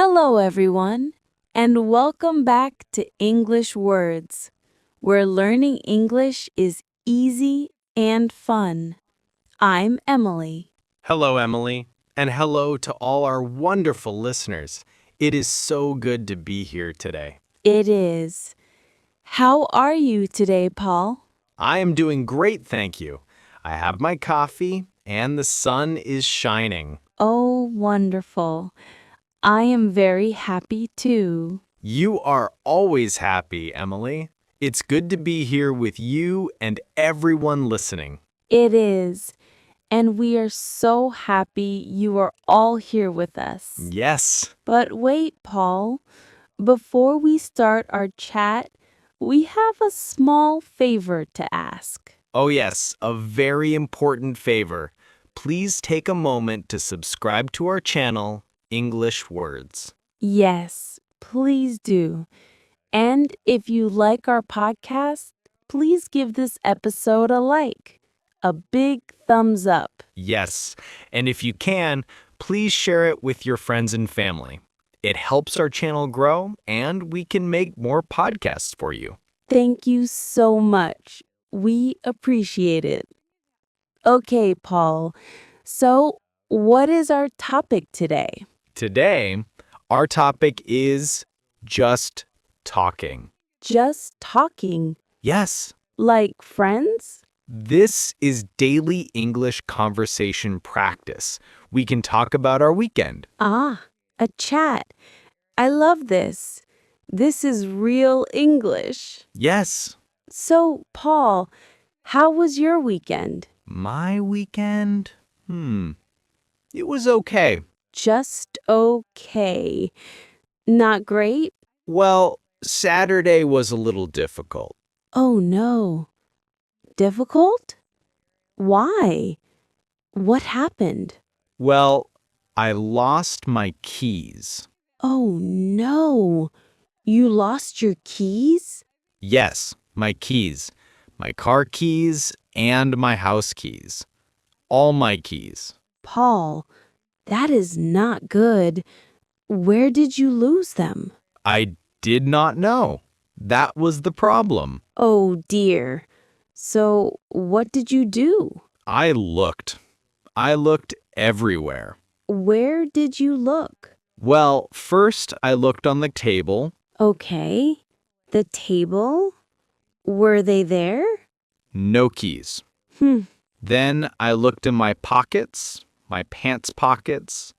Hello, everyone, and welcome back to English Words, where learning English is easy and fun. I'm Emily. Hello, Emily, and hello to all our wonderful listeners. It is so good to be here today. It is. How are you today, Paul? I am doing great, thank you. I have my coffee, and the sun is shining. Oh, wonderful. I am very happy too. You are always happy, Emily. It's good to be here with you and everyone listening. It is. And we are so happy you are all here with us. Yes. But wait, Paul. Before we start our chat, we have a small favor to ask. Oh, yes, a very important favor. Please take a moment to subscribe to our channel, English Words. Yes, please do. And if you like our podcast, please give this episode a like. A big thumbs up. Yes, and if you can, please share it with your friends and family. It helps our channel grow, and we can make more podcasts for you. Thank you so much. We appreciate it. Okay, Paul. So, what is our topic today? Today, our topic is just talking. Just talking, Yes, like friends? this is daily English conversation practice. We can talk about our weekend. Ah, a chat. I love this. This is real English. Yes, So, Paul, how was your weekend? my weekend? It was okay. Just okay. Not great? Well, Saturday was a little difficult. Oh no. Difficult? Why? What happened? Well, I lost my keys. Oh no. You lost your keys? Yes, my keys. My car keys and my house keys. All my keys. Paul, that is not good. Where did you lose them? I did not know. That was the problem. Oh dear. So, what did you do? I looked. I looked everywhere. Where did you look? Well, first I looked on the table. Okay. The table? Were they there? No keys. Then I looked in my pockets, my pants pockets,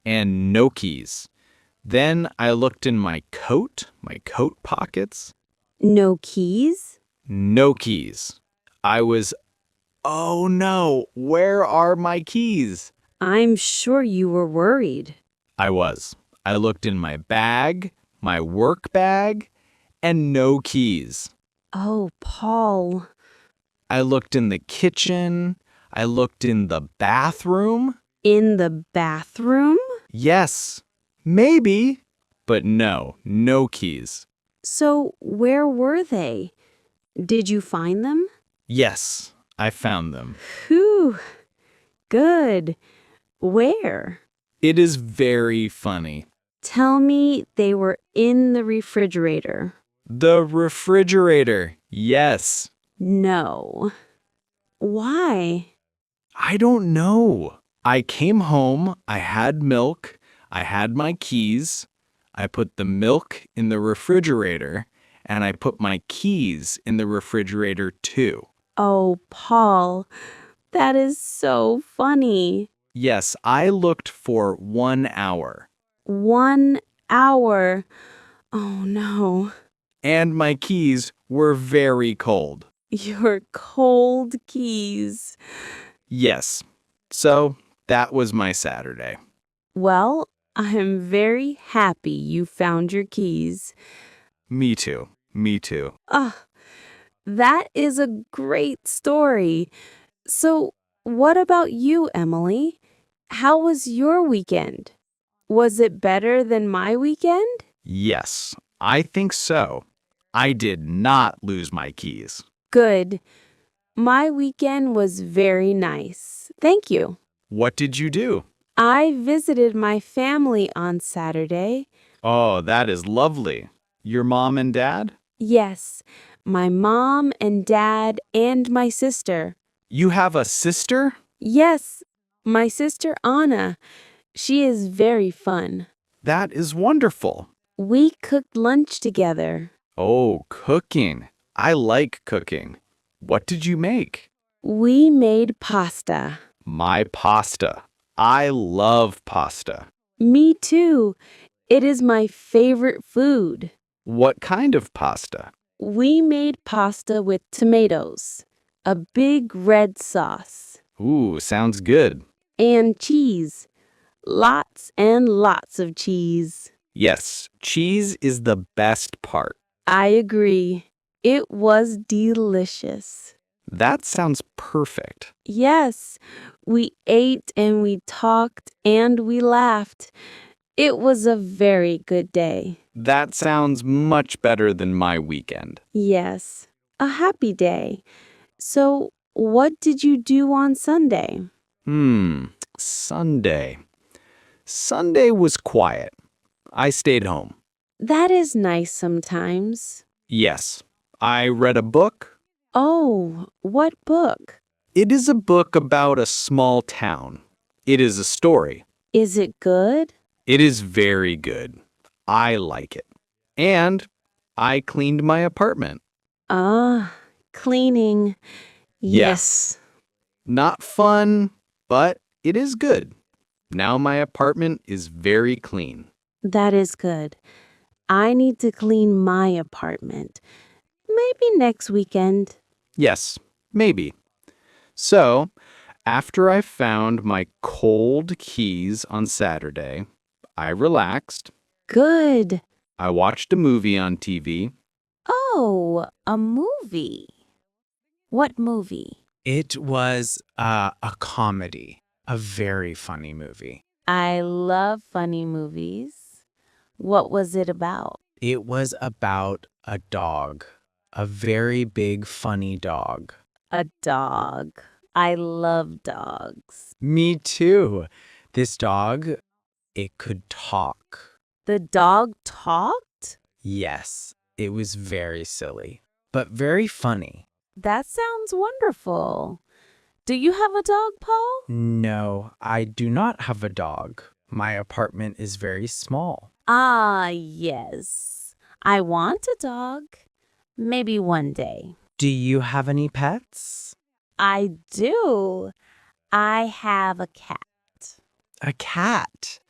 and no keys. Then I looked in my coat pockets. No keys? No keys. Oh no, where are my keys? I'm sure you were worried. I was. I looked in my bag, my work bag, and no keys. Oh, Paul. I looked in the kitchen. I looked in the bathroom. In the bathroom? Yes, maybe, but no keys. So, where were they? Did you find them? Yes, I found them. Phew. Good. Where? It is very funny. Tell me they were in the refrigerator. The refrigerator, yes. No. Why? I don't know. I came home, I had milk, I had my keys, I put the milk in the refrigerator, and I put my keys in the refrigerator too. Oh, Paul, that is so funny. Yes, I looked for 1 hour. 1 hour. Oh, no. And my keys were very cold. Your cold keys. Yes, so that was my Saturday. Well, I'm very happy you found your keys. Me too. Ah, that is a great story. So, what about you, Emily? How was your weekend? Was it better than my weekend? Yes, I think so. I did not lose my keys. Good. My weekend was very nice. Thank you. What did you do? I visited my family on Saturday. Oh, that is lovely. Your mom and dad? Yes, my mom and dad and my sister. You have a sister? Yes, my sister Anna. She is very fun. That is wonderful. We cooked lunch together. Oh, cooking. I like cooking. What did you make? We made pasta. My pasta. I love pasta. Me too. It is my favorite food. What kind of pasta? We made pasta with tomatoes, a big red sauce, Ooh, sounds good. and cheese. Lots and lots of cheese. Yes, cheese is the best part. I agree. It was delicious. That sounds perfect. Yes, we ate and we talked and we laughed. It was a very good day. That sounds much better than my weekend. Yes, a happy day. So, what did you do on Sunday? Sunday. Sunday was quiet. I stayed home. That is nice sometimes. Yes, I read a book. Oh, what book? It is a book about a small town. It is a story. Is it good? It is very good. I like it. And I cleaned my apartment. Ah, cleaning. Yes. Not fun, but it is good. Now my apartment is very clean. That is good. I need to clean my apartment. Maybe next weekend. Yes, maybe. So, after I found my cold keys on Saturday, I relaxed. Good. I watched a movie on TV. Oh, a movie. What movie? It was a comedy, a very funny movie. I love funny movies. What was it about? It was about a dog, a very big, funny dog. A dog. I love dogs. Me too. This dog, it could talk. The dog talked? Yes, it was very silly, but very funny. That sounds wonderful. Do you have a dog, Paul? No, I do not have a dog. My apartment is very small. Ah, yes. I want a dog. Maybe one day. Do you have any pets? I do. I have a cat. A cat.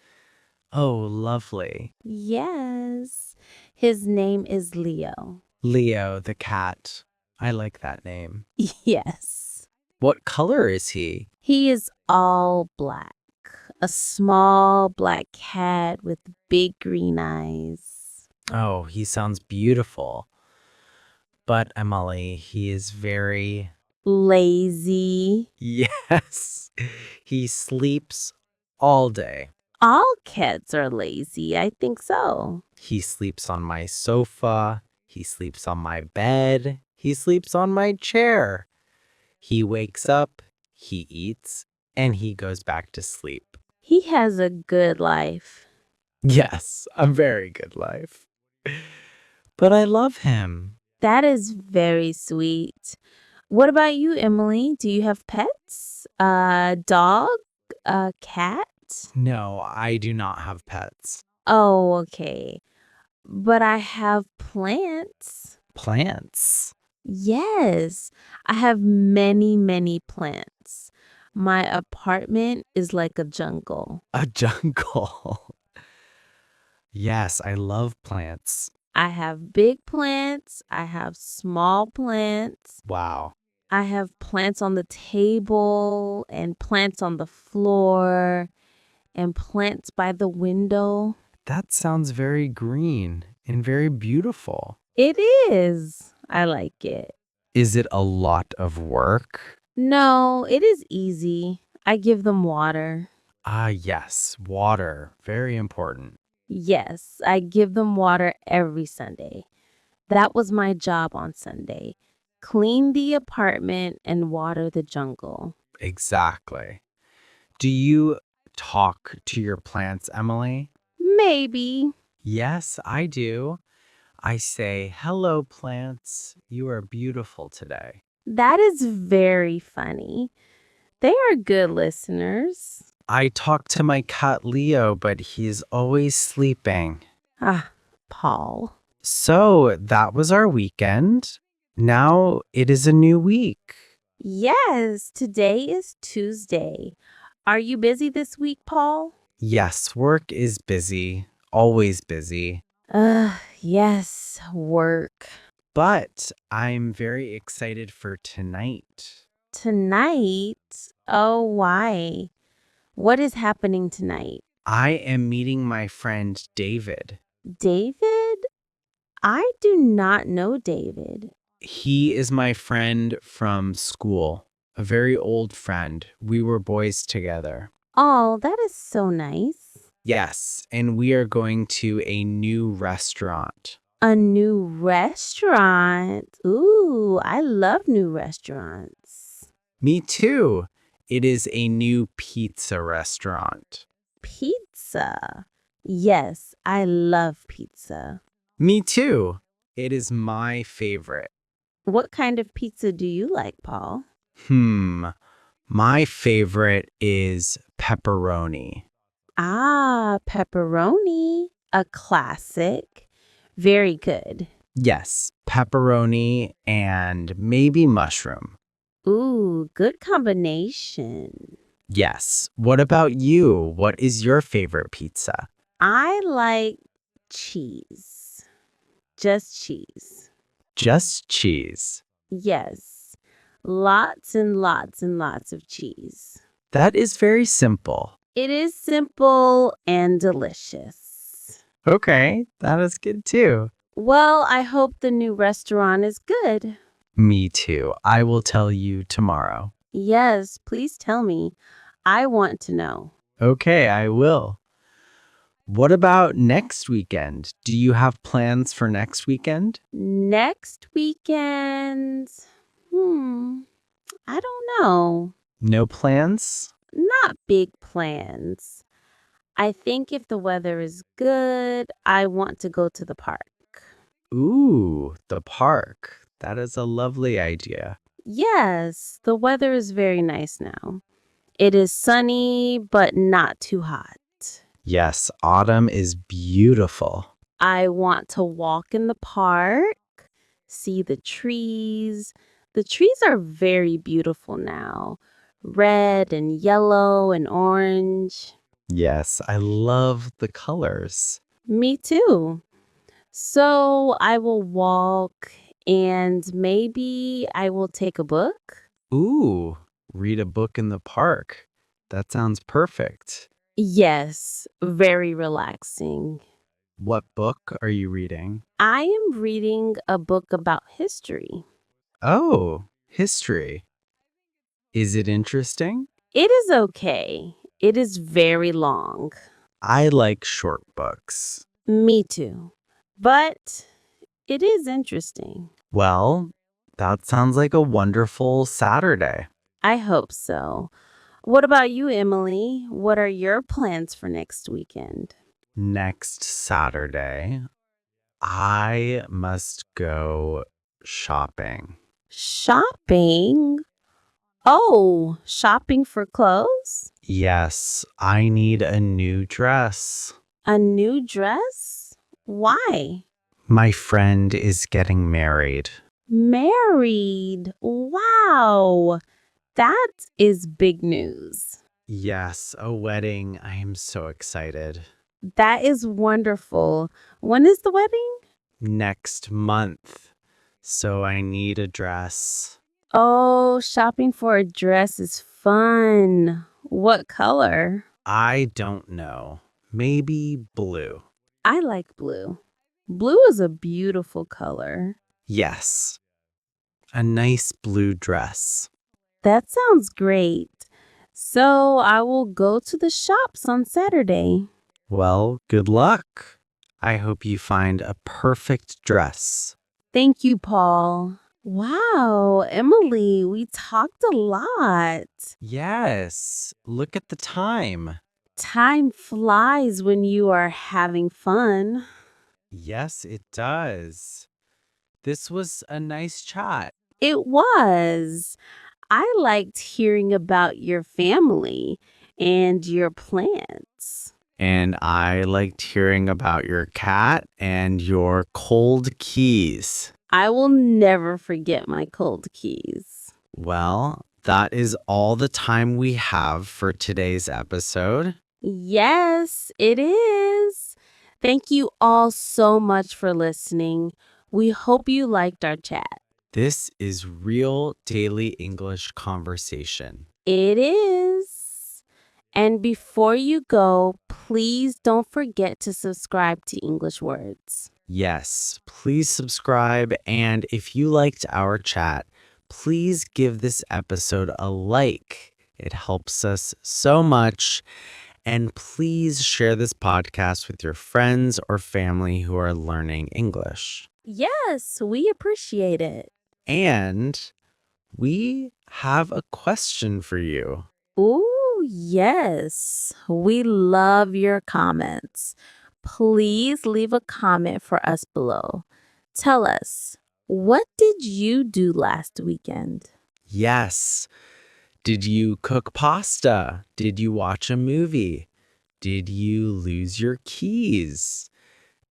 Oh, lovely. Yes. His name is Leo. Leo the cat. I like that name. Yes. What color is he? He is all black. A small black cat with big green eyes. Oh, he sounds beautiful. But, Emily, he is very... Lazy. Yes, he sleeps all day. All cats are lazy. I think so. He sleeps on my sofa. He sleeps on my bed. He sleeps on my chair. He wakes up, he eats, and he goes back to sleep. He has a good life. Yes, a very good life. But I love him. That is very sweet. What about you, Emily? Do you have pets? A dog? A cat? No, I do not have pets. Oh, okay. But I have plants. Plants? Yes, I have many, many plants. My apartment is like a jungle. A jungle. Yes, I love plants. I have big plants. I have small plants. Wow. I have plants on the table and plants on the floor and plants by the window. That sounds very green and very beautiful. It is. I like it. Is it a lot of work? No, it is easy. I give them water. Ah, yes, water. Very important. Yes, I give them water every Sunday. That was my job on Sunday. Clean the apartment and water the jungle. Exactly. Do you talk to your plants, Emily? Maybe. Yes, I do. I say, "Hello, plants. You are beautiful today." That is very funny. They are good listeners. I talk to my cat Leo, but he's always sleeping. Ah, Paul. So that was our weekend. Now it is a new week. Yes, today is Tuesday. Are you busy this week, Paul? Yes, work is busy, always busy. Yes, work. But I'm very excited for tonight. Tonight? Oh, why? What is happening tonight? I am meeting my friend David. David? I do not know David. He is my friend from school, a very old friend. We were boys together. Oh, that is so nice. Yes, and we are going to a new restaurant. A new restaurant. Ooh, I love new restaurants. Me too. It is a new pizza restaurant. Pizza. Yes, I love pizza. Me too. It is my favorite. What kind of pizza do you like, Paul? My favorite is pepperoni. Ah, pepperoni. A classic. Very good. Yes, pepperoni and maybe mushroom. Ooh, good combination. Yes. What about you? What is your favorite pizza? I like cheese. Just cheese. Just cheese. Yes. Lots and lots and lots of cheese. That is very simple. It is simple and delicious. Okay, that is good too. Well, I hope the new restaurant is good. Me too. I will tell you tomorrow. Yes, please tell me. I want to know. Okay, I will. What about next weekend? Do you have plans for next weekend? Next weekend? I don't know. No plans? Not big plans. I think if the weather is good, I want to go to the park. Ooh, the park. That is a lovely idea. Yes, the weather is very nice now. It is sunny, but not too hot. Yes, autumn is beautiful. I want to walk in the park, see the trees. The trees are very beautiful now. Red and yellow and orange. Yes, I love the colors. Me too. So I will walk and maybe I will take a book. Ooh, read a book in the park. That sounds perfect. Yes, very relaxing. What book are you reading? I am reading a book about history. Oh, history. Is it interesting? It is okay. It is very long. I like short books. Me too. But it is interesting. Well, that sounds like a wonderful Saturday. I hope so. What about you, Emily? What are your plans for next weekend? Next Saturday, I must go shopping. Shopping? Oh, shopping for clothes? Yes, I need a new dress. A new dress? Why? My friend is getting married. Married. Wow. That is big news. Yes, a wedding. I am so excited. That is wonderful. When is the wedding? Next month. So I need a dress. Oh, shopping for a dress is fun. What color? I don't know. Maybe blue. I like blue. Blue is a beautiful color. Yes, a nice blue dress. That sounds great. So I will go to the shops on Saturday. Well, good luck. I hope you find a perfect dress. Thank you, Paul. Wow, Emily, we talked a lot. Yes, look at the time. Time flies when you are having fun. Yes, it does. This was a nice chat. It was. I liked hearing about your family and your plants. And I liked hearing about your cat and your cold keys. I will never forget my cold keys. Well, that is all the time we have for today's episode. Yes, it is. Thank you all so much for listening. We hope you liked our chat. This is real daily English conversation. It is. And before you go, please don't forget to subscribe to English Words. Yes, please subscribe. And if you liked our chat, please give this episode a like. It helps us so much. And please share this podcast with your friends or family who are learning English. Yes, we appreciate it. And we have a question for you. Ooh, yes. We love your comments. Please leave a comment for us below. Tell us, what did you do last weekend? Yes. Did you cook pasta? Did you watch a movie? Did you lose your keys?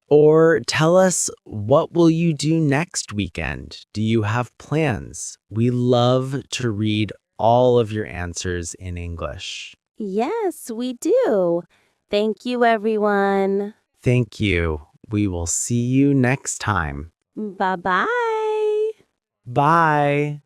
Or tell us, what will you do next weekend? Do you have plans? We love to read all of your answers in English. Yes, we do. Thank you, everyone. Thank you. We will see you next time. Bye-bye. Bye.